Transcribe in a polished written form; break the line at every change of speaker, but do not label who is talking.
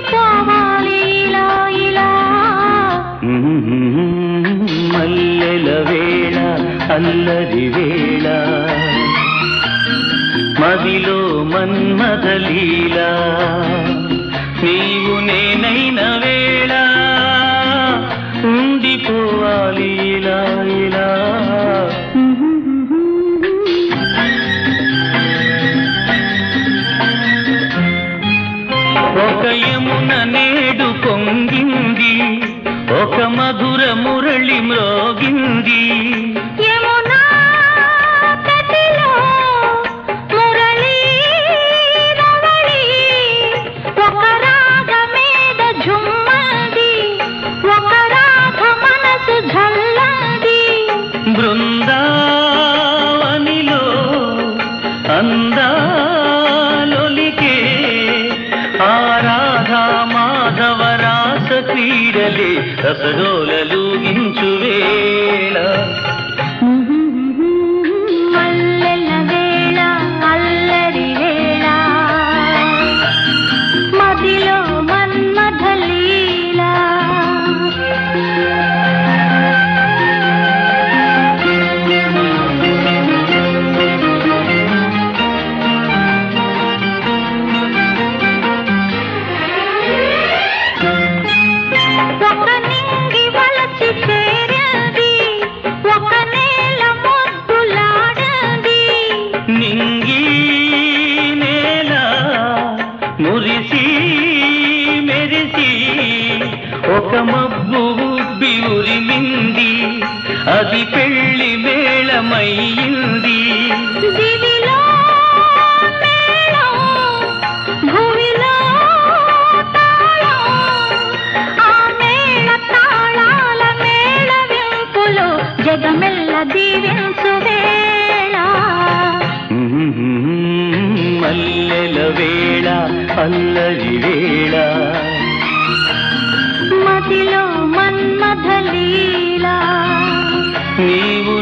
ఉండిపోవాలి ఇలా ఇలా.
మల్లెల వేళ అల్లరి వేళ మదిలో మన్మథలీలా నీవు నేనైన వేళ ఉండిపోవాలి ఇలా ఇలా. ఒక యమున నేడు పొంగింది ఒక మధుర మురళి మ్రోగింది.
యమునా తటిలో మురళి రవళి ఒక రాగ మీద ఝుమ్మది ఒక రాగ మనసు ఝల్లది.
బృందావనిలో అందాలొలికే ఆరాధా మాధవ రాస క్రీడలే రసడోలూగించు వేళ.
మల్లెల వేళ అల్లరి వేళ మదిలో మన్మథలీలా. ఒక నింగి వలచి చేరింది ఒక నేల మొద్దులాడింది.
నింగి నేల మురిసి మెరిసి ఒక మబ్బు ఉబ్బి ఉరిమింది అది పెళ్లి మేళమయ్యింది.
దివిలో మేళం భూమిలో తాళం ఆ మేళ తాళాల మేళ వింపులో జగమెల్ల దీవించు వేళ.
మల్లెల వేళ అల్లరి వేళ
మదిలో మన్మథలీలా
నీవు